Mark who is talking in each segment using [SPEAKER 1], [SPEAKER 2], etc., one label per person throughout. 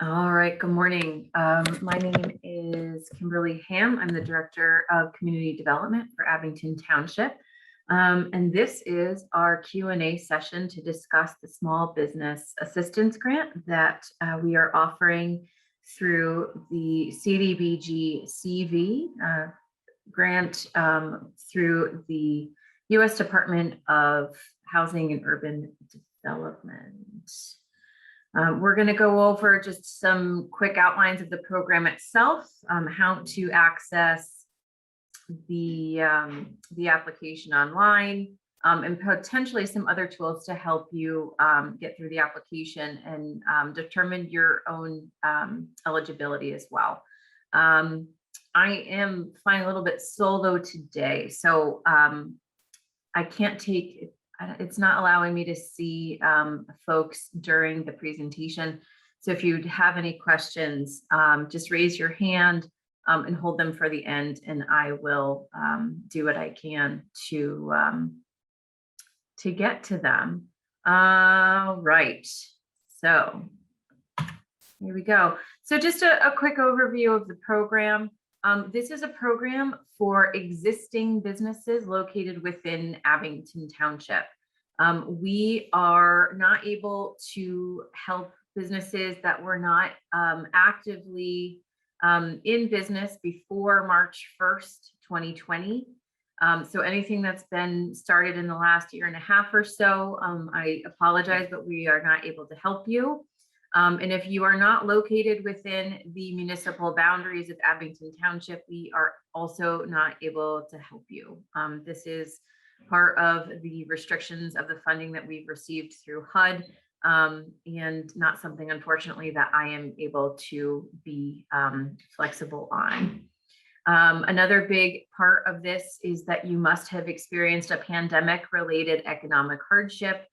[SPEAKER 1] All right, good morning. My name is Kimberly Ham. I'm the Director of Community Development for Abington Township. And this is our Q&A session to discuss the Small Business Assistance Grant that we are offering through the CDBG CV grant through the U.S. Department of Housing and Urban Development. We're going to go over just some quick outlines of the program itself, how to access the application online, and potentially some other tools to help you get through the application and determine your own eligibility as well. I am flying a little bit solo today, so I can't take it's not allowing me to see folks during the presentation. So if you have any questions, just raise your hand and hold them for the end, and I will do what I can to get to them. Right, so here we go. So just a quick overview of the program. This is a program for existing businesses located within Abington Township. We are not able to help businesses that were not actively in business before March 1st, 2020. So anything that's been started in the last year and a half or so, I apologize, but we are not able to help you. And if you are not located within the municipal boundaries of Abington Township, we are also not able to help you. This is part of the restrictions of the funding that we've received through HUD, and not something, unfortunately, that I am able to be flexible on. Another big part of this is that you must have experienced a pandemic-related economic hardship.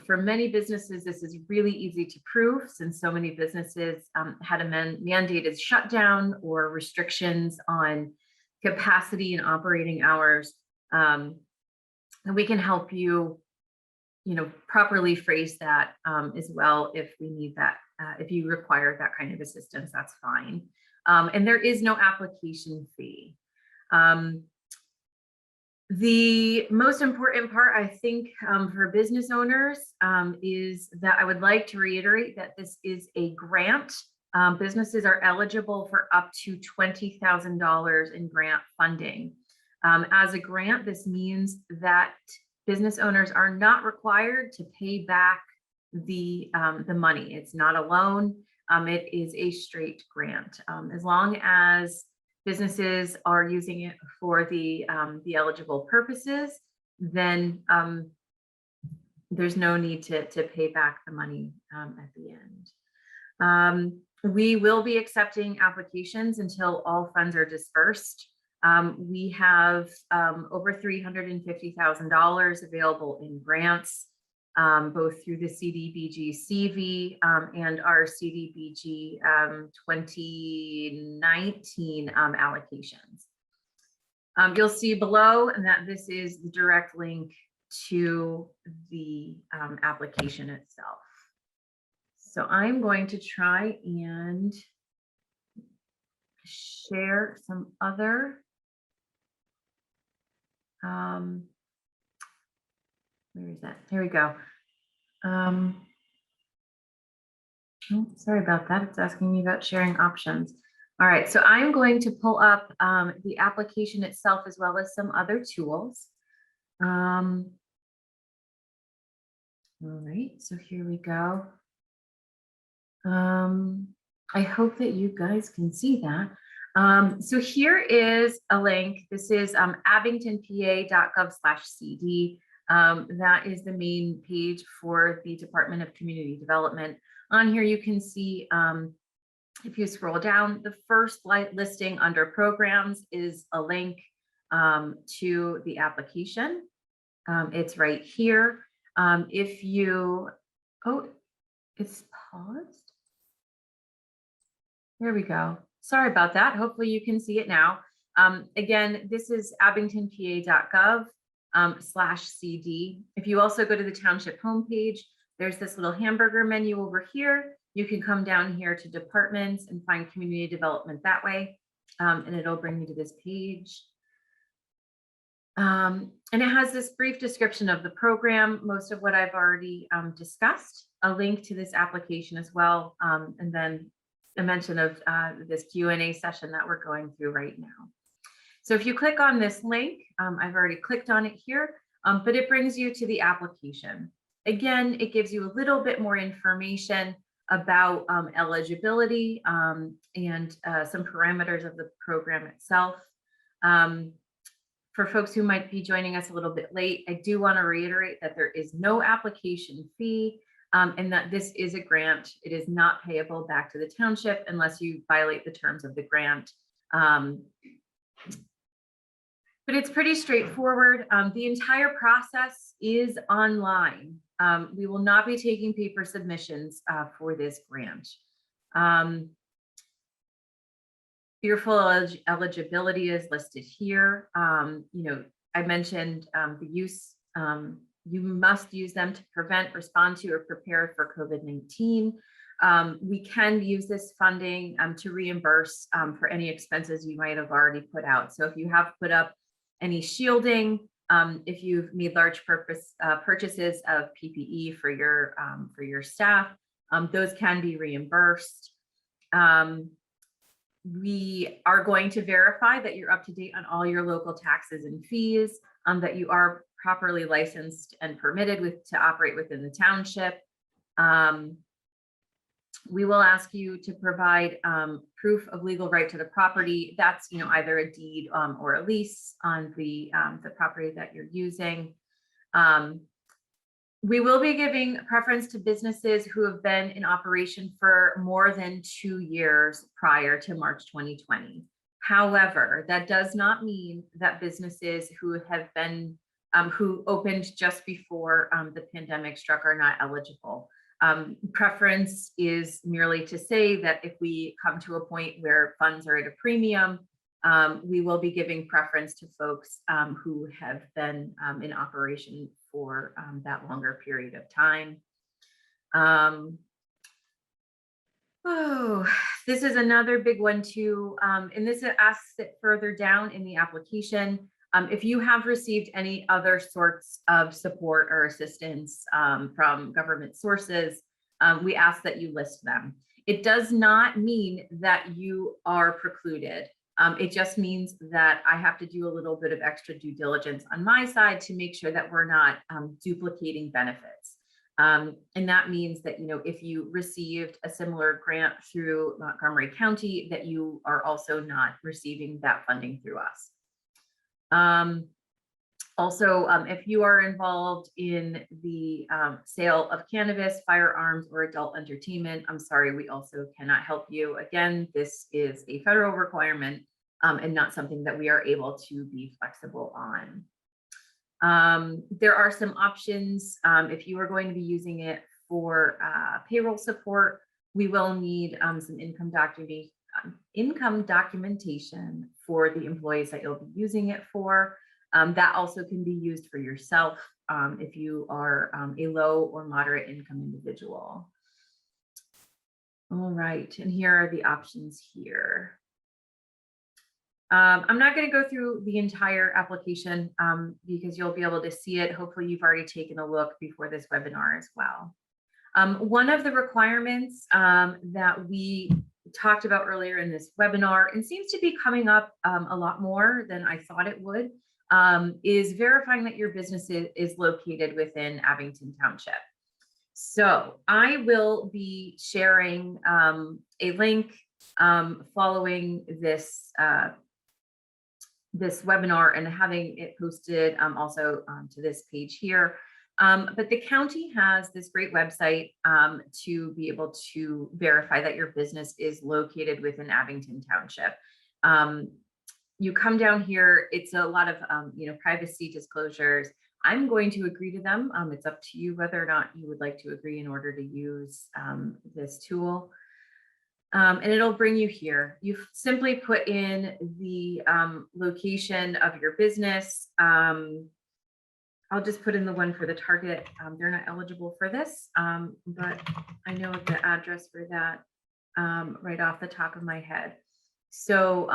[SPEAKER 1] For many businesses, this is really easy to prove since so many businesses had a mandated shutdown or restrictions on capacity and operating hours. And we can help you, properly phrase that as well if we need that. If you require that kind of assistance, that's fine. And there is no application fee. The most important part, I think, for business owners is that I would like to reiterate that this is a grant. Businesses are eligible for up to $20,000 in grant funding. As a grant, this means that business owners are not required to pay back the money. It's not a loan. It is a straight grant. As long as businesses are using it for the eligible purposes, then there's no need to pay back the money at the end. We will be accepting applications until all funds are dispersed. We have over $350,000 available in grants, both through the CDBG CV and our CDBG 2019 allocations. You'll see below that this is the direct link to the application itself. So I'm going to try and share some other where is that? Here we go. Oh, sorry about that. It's asking me about sharing options. All right, so I'm going to pull up the application itself as well as some other tools. All right, so here we go. I hope that you guys can see that. So here is a link. This is abingtonpa.gov/CD. That is the main page for the Department of Community Development. On here, you can see, if you scroll down, the first listing under programs is a link to the application. It's right here. If you, oh, it's paused. There we go. Sorry about that. Hopefully you can see it now. Again, this is abingtonpa.gov/CD. If you also go to the township homepage, there's this little hamburger menu over here. You can come down here to departments and find community development that way. And it'll bring you to this page. And it has this brief description of the program, most of what I've already discussed, a link to this application as well, and then a mention of this Q&A session that we're going through right now. So if you click on this link, I've already clicked on it here, but it brings you to the application. Again, it gives you a little bit more information about eligibility and some parameters of the program itself. For folks who might be joining us a little bit late, I do want to reiterate that there is no application fee and that this is a grant. It is not payable back to the township unless you violate the terms of the grant. But it's pretty straightforward. The entire process is online. We will not be taking paper submissions for this grant. Your full eligibility is listed here. I mentioned the use. You must use them to prevent, respond to, or prepare for COVID-19. We can use this funding to reimburse for any expenses you might have already put out. So if you have put up any shielding, if you've made large purchases of PPE for your staff, those can be reimbursed. We are going to verify that you're up to date on all your local taxes and fees, that you are properly licensed and permitted to operate within the township. We will ask you to provide proof of legal right to the property. That's either a deed or a lease on the property that you're using. We will be giving preference to businesses who have been in operation for more than 2 years prior to March 2020. However, that does not mean that businesses who have been who opened just before the pandemic struck are not eligible. Preference is merely to say that if we come to a point where funds are at a premium, we will be giving preference to folks who have been in operation for that longer period of time. This is another big one too, and this asks it further down in the application. If you have received any other sorts of support or assistance from government sources, we ask that you list them. It does not mean that you are precluded. It just means that I have to do a little bit of extra due diligence on my side to make sure that we're not duplicating benefits. And that means that, if you received a similar grant through Montgomery County, that you are also not receiving that funding through us. Also, if you are involved in the sale of cannabis, firearms, or adult entertainment, I'm sorry, we also cannot help you. Again, this is a federal requirement and not something that we are able to be flexible on. There are some options. If you are going to be using it for payroll support, we will need some income documentation for the employees that you'll be using it for. That also can be used for yourself if you are a low or moderate income individual. All right, and here are the options here. I'm not going to go through the entire application because you'll be able to see it. Hopefully you've already taken a look before this webinar as well. One of the requirements that we talked about earlier in this webinar and seems to be coming up a lot more than I thought it would is verifying that your business is located within Abington Township. So I will be sharing a link following this this webinar and having it posted also to this page here. But the county has this great website to be able to verify that your business is located within Abington Township. You come down here, it's a lot of privacy disclosures. I'm going to agree to them. It's up to you whether or not you would like to agree in order to use this tool. And it'll bring you here. You simply put in the location of your business. I'll just put in the one for the Target. They're not eligible for this, but I know the address for that right off the top of my head. So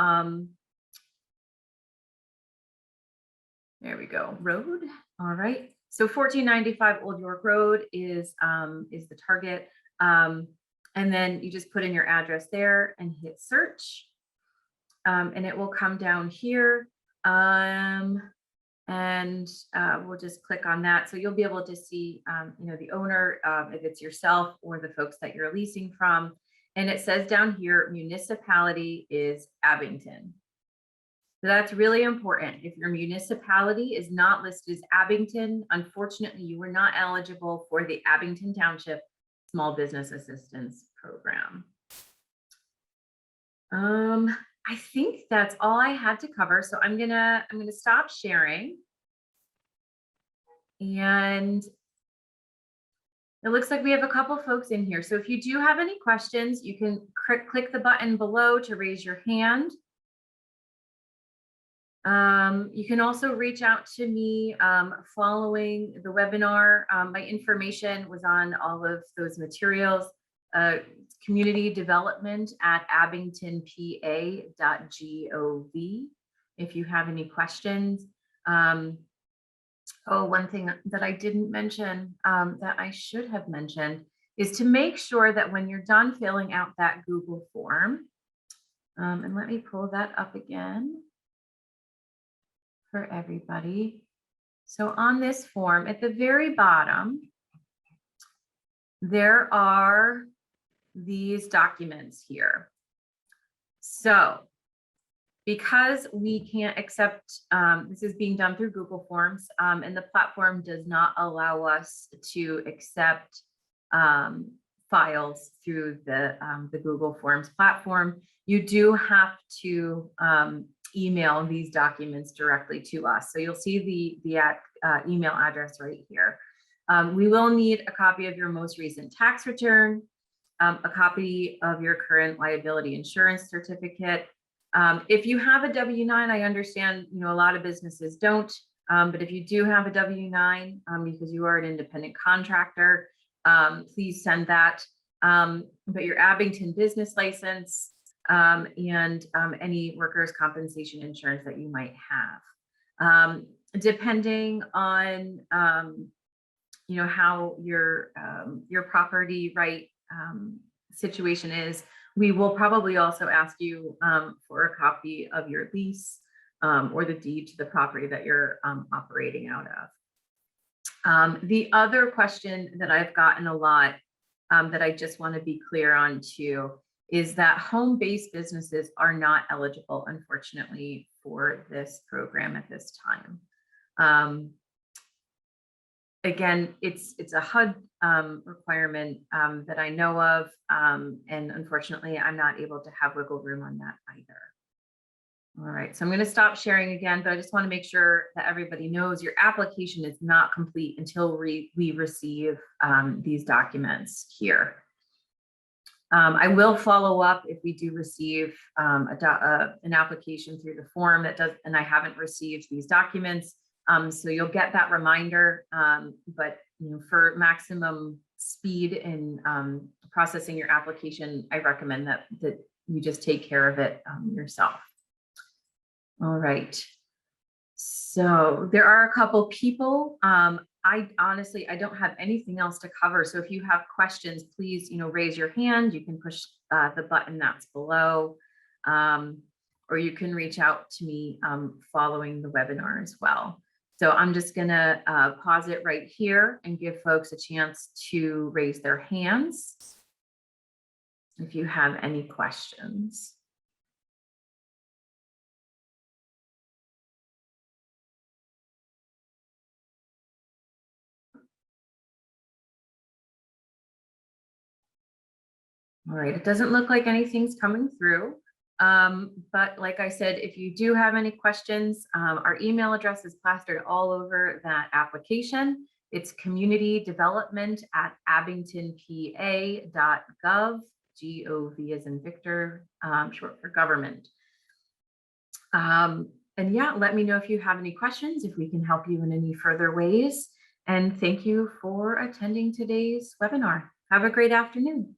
[SPEAKER 1] there we go. Road. All right. So 1495 Old York Road is the Target. And then you just put in your address there and hit search. And it will come down here. And we'll just click on that. So you'll be able to see, the owner, if it's yourself or the folks that you're leasing from. And it says down here, municipality is Abington. So that's really important. If your municipality is not listed as Abington, unfortunately, you were not eligible for the Abington Township Small Business Assistance Program. I think that's all I had to cover. So I'm gonna stop sharing. And it looks like we have a couple folks in here. So if you do have any questions, you can click the button below to raise your hand. You can also reach out to me following the webinar. My information was on all of those materials. Community development at abingtonpa.gov if you have any questions. One thing that I didn't mention that I should have mentioned is to make sure that when you're done filling out that Google form, and let me pull that up again for everybody. So on this form, at the very bottom, there are these documents here. So because we can't accept, this is being done through Google Forms, and the platform does not allow us to accept files through the Google Forms platform. You do have to email these documents directly to us. So you'll see the email address right here. We will need a copy of your most recent tax return, a copy of your current liability insurance certificate. If you have a W-9, I understand, a lot of businesses don't, but if you do have a W-9, because you are an independent contractor, please send that. But your Abington business license, and any workers' compensation insurance that you might have. Depending on, how your property right situation is, we will probably also ask you for a copy of your lease or the deed to the property that you're operating out of. The other question that I've gotten a lot that I just want to be clear on too is that home-based businesses are not eligible, unfortunately, for this program at this time. Again, it's a HUD requirement that I know of, and unfortunately, I'm not able to have wiggle room on that either. All right, so I'm going to stop sharing again, but I just want to make sure that everybody knows your application is not complete until we receive these documents here. I will follow up if we do receive an application through the form that does, and I haven't received these documents. So you'll get that reminder, but for maximum speed in processing your application, I recommend that you just take care of it yourself. All right. So there are a couple people. I honestly don't have anything else to cover. So if you have questions, please raise your hand. You can push the button that's below, or you can reach out to me following the webinar as well. So I'm just gonna pause it right here and give folks a chance to raise their hands if you have any questions. All right, it doesn't look like anything's coming through. But like I said, if you do have any questions, our email address is plastered all over that application. It's communitydevelopment@abingtonpa.gov, G-O-V as in Victor, short for government. And yeah, let me know if you have any questions, if we can help you in any further ways. And thank you for attending today's webinar. Have a great afternoon.